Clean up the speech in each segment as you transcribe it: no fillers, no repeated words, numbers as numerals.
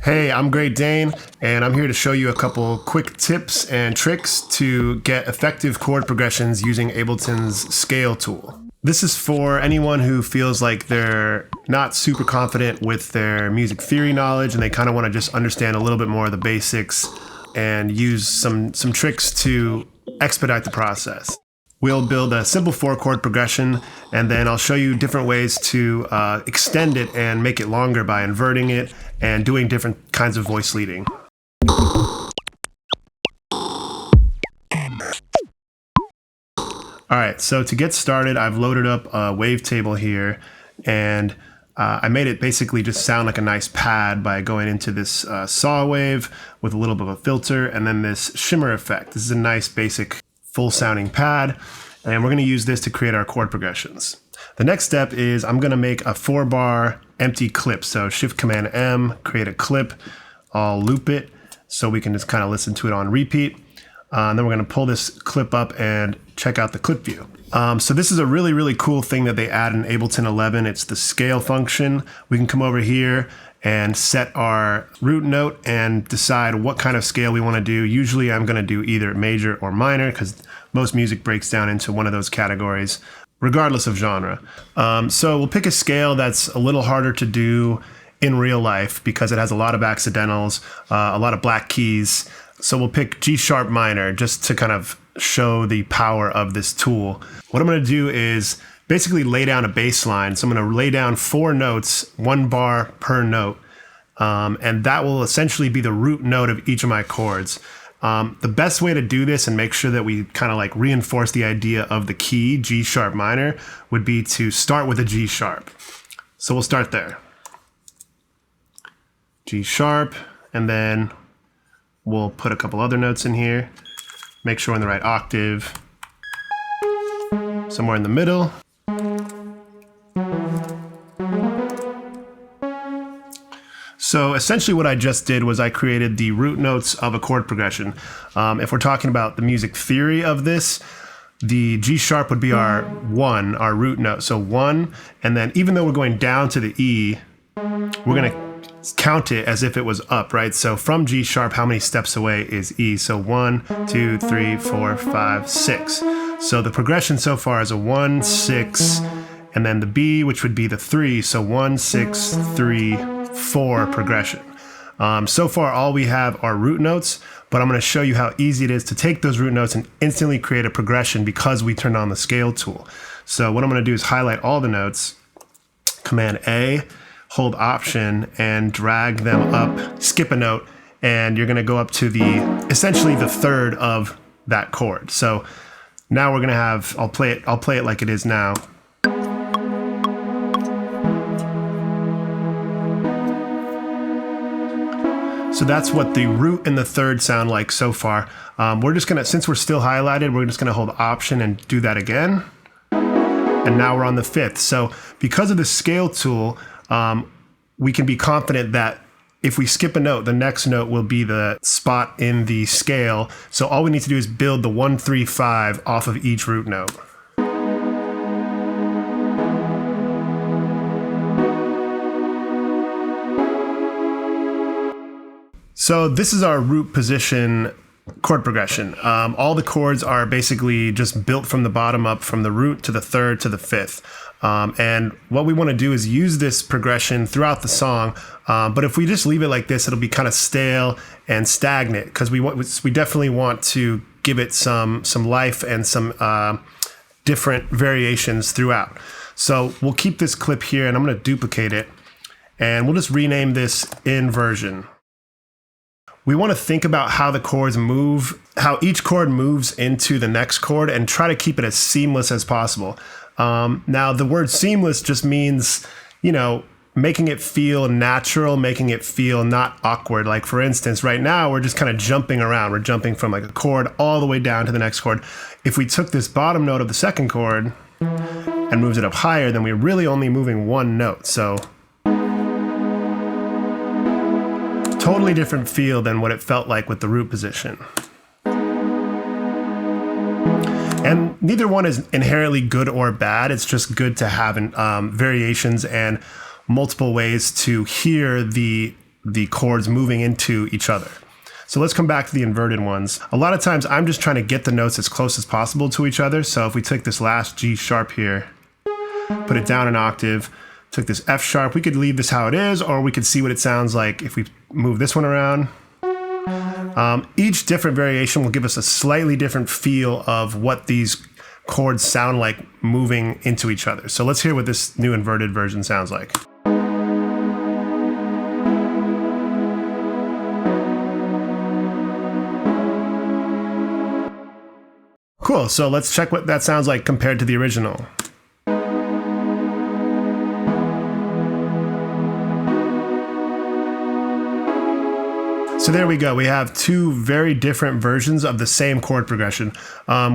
Hey, I'm Great Dane, and I'm here to show you a couple quick tips and tricks to get effective chord progressions using Ableton's scale tool. This is for anyone who feels like they're not super confident with their music theory knowledge and they kind of want to just understand a little bit more of the basics and use some tricks to expedite the process. We'll build a simple 4-chord progression, and then I'll show you different ways to extend it and make it longer by inverting it and doing different kinds of voice leading. Alright, so to get started, I've loaded up a wavetable here, and I made it basically just sound like a nice pad by going into this saw wave with a little bit of a filter, and then this shimmer effect. This is a nice basic full sounding pad, and we're going to use this to create our chord progressions. The next step is I'm going to make a 4-bar empty clip. So Shift Command M, create a clip. I'll loop it so we can just kind of listen to it on repeat. And then we're going to pull this clip up and check out the clip view. So this is a really cool thing that they add in Ableton 11. It's the scale function. We can come over here and set our root note and decide what kind of scale we want to do. Usually I'm going to do either major or minor because most music breaks down into one of those categories, regardless of genre. So we'll pick a scale that's a little harder to do in real life because it has a lot of accidentals, a lot of black keys. So we'll pick G sharp minor just to kind of show the power of this tool. What I'm going to do is basically lay down a bass line. So I'm going to lay down 4 notes, 1 bar per note, and that will essentially be the root note of each of my chords. The best way to do this and make sure that we kind of like reinforce the idea of the key, G sharp minor, would be to start with a G sharp. So we'll start there. G sharp, and then we'll put a couple other notes in here. Make sure we're in the right octave. Somewhere in the middle. So essentially what I just did was I created the root notes of a chord progression. If we're talking about the music theory of this, the G sharp would be our 1, our root note. So 1, and then even though we're going down to the E, we're going to count it as if it was up, right? So from G sharp, how many steps away is E? So 1, 2, 3, 4, 5, 6. So the progression so far is a 1, 6, and then the B, which would be the 3. So 1, 6, 3, 4 progression. So far all we have are root notes, but I'm going to show you how easy it is to take those root notes and instantly create a progression because we turned on the scale tool. So what I'm going to do is highlight all the notes, Command A, hold Option, and drag them up, skip a note, and you're going to go up to essentially the third of that chord. So now we're going to have, I'll play it like it is now. So that's what the root and the third sound like so far. We're just gonna, since we're still highlighted, we're just gonna hold Option and do that again. And now we're on the 5th. So because of the scale tool, we can be confident that if we skip a note, the next note will be the spot in the scale. So all we need to do is build the 1, 3, 5 off of each root note. So this is our root position chord progression. All the chords are basically just built from the bottom up, from the root to the 3rd to the 5th. And what we want to do is use this progression throughout the song. But if we just leave it like this, it'll be kind of stale and stagnant because we definitely want to give it some life and some different variations throughout. So we'll keep this clip here, and I'm going to duplicate it, and we'll just rename this Inversion. We want to think about how the chords move, how each chord moves into the next chord, and try to keep it as seamless as possible. Now, the word seamless just means, making it feel natural, making it feel not awkward. Like, for instance, right now, we're just kind of jumping around. We're jumping from like a chord all the way down to the next chord. If we took this bottom note of the second chord and moved it up higher, then we're really only moving 1 note. So totally different feel than what it felt like with the root position. And neither one is inherently good or bad. It's just good to have variations and multiple ways to hear the the chords moving into each other. So let's come back to the inverted ones. A lot of times I'm just trying to get the notes as close as possible to each other. So if we take this last G sharp here, put it down an octave, took this F sharp, we could leave this how it is, or we could see what it sounds like if we move this one around. Each different variation will give us a slightly different feel of what these chords sound like moving into each other. So let's hear what this new inverted version sounds like. Cool, so let's check what that sounds like compared to the original. So there we go. We have two very different versions of the same chord progression.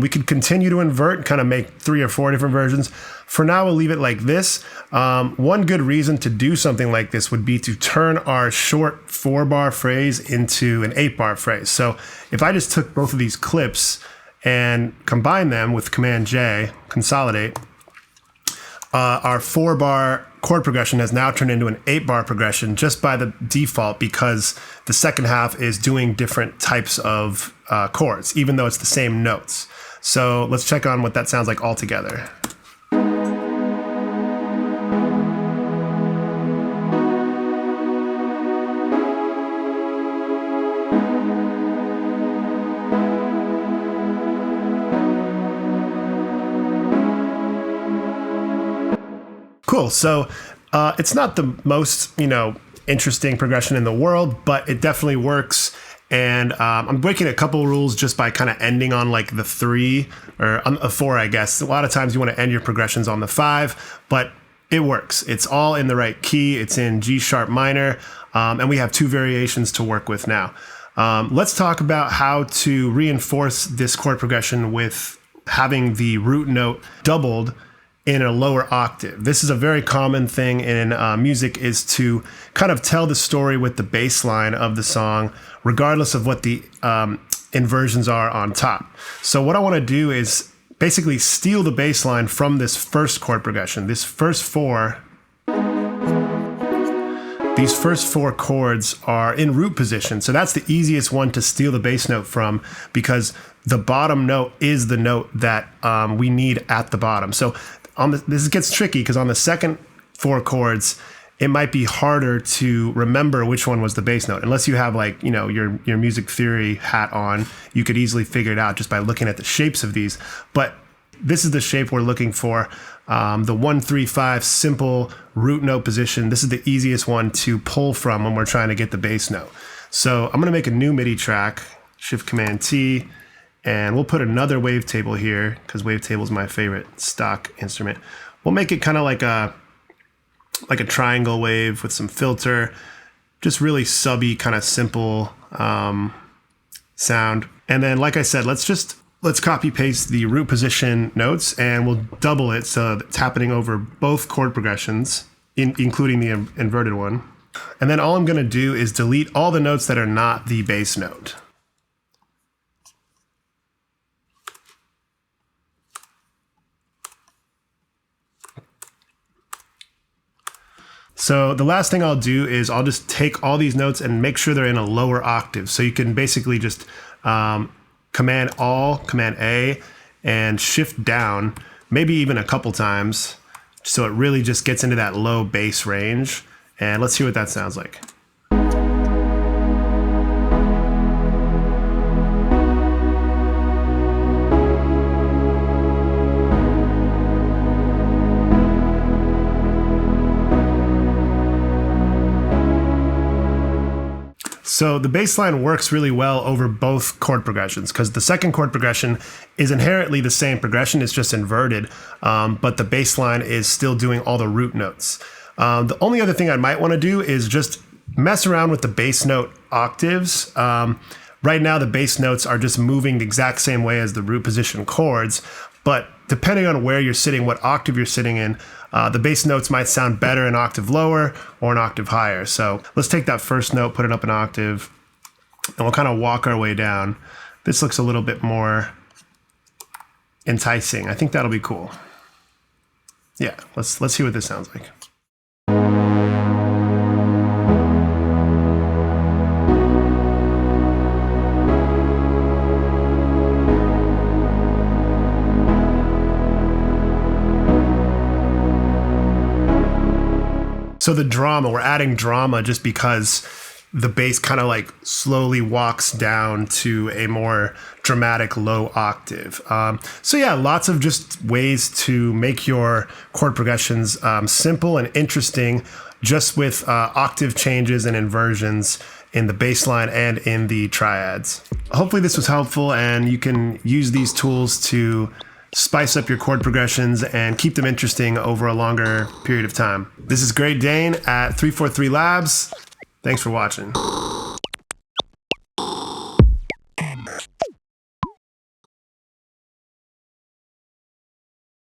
We could continue to invert, kind of make 3 or 4 different versions. For now, we'll leave it like this. One good reason to do something like this would be to turn our short 4-bar phrase into an 8-bar phrase. So if I just took both of these clips and combine them with Command J, consolidate, our 4-bar chord progression has now turned into an 8-bar progression just by the default, because the second half is doing different types of chords, even though it's the same notes. So let's check on what that sounds like all together. Cool. So it's not the most, interesting progression in the world, but it definitely works. And I'm breaking a couple rules just by kind of ending on like the 3 or on a 4, I guess. A lot of times you want to end your progressions on the 5, but it works. It's all in the right key. It's in G sharp minor, and we have 2 variations to work with now. Let's talk about how to reinforce this chord progression with having the root note doubled in a lower octave. This is a very common thing in music, is to kind of tell the story with the bass line of the song, regardless of what the inversions are on top. So what I want to do is basically steal the bass line from this first chord progression. These first 4 chords are in root position. So that's the easiest one to steal the bass note from, because the bottom note is the note that we need at the bottom. So this gets tricky, because on the second 4 chords, it might be harder to remember which one was the bass note. Unless you have your music theory hat on, you could easily figure it out just by looking at the shapes of these. But this is the shape we're looking for. The 1, 3, 5 simple root note position. This is the easiest one to pull from when we're trying to get the bass note. So I'm going to make a new MIDI track, Shift Command T, and we'll put another wavetable here, because wavetable is my favorite stock instrument. We'll make it kind of like a triangle wave with some filter, just really subby, kind of simple sound. And then, like I said, let's copy paste the root position notes, and we'll double it so it's happening over both chord progressions, including the inverted one. And then all I'm going to do is delete all the notes that are not the bass note. So the last thing I'll do is I'll just take all these notes and make sure they're in a lower octave. So you can basically just Command A, and Shift down, maybe even a couple times, so it really just gets into that low bass range. And let's hear what that sounds like. So the bass line works really well over both chord progressions, because the second chord progression is inherently the same progression, it's just inverted, but the bass line is still doing all the root notes. The only other thing I might want to do is just mess around with the bass note octaves. Right now the bass notes are just moving the exact same way as the root position chords, but depending on where you're sitting, what octave you're sitting in, the bass notes might sound better an octave lower or an octave higher. So let's take that first note, put it up an octave, and we'll kind of walk our way down. This looks a little bit more enticing. I think that'll be cool. Yeah, let's hear what this sounds like. So the drama, we're adding drama just because the bass kind of like slowly walks down to a more dramatic low octave. So yeah, lots of just ways to make your chord progressions simple and interesting, just with octave changes and inversions in the bass line and in the triads. Hopefully this was helpful, and you can use these tools to spice up your chord progressions and keep them interesting over a longer period of time. This is Great Dane at 343 Labs. Thanks for watching.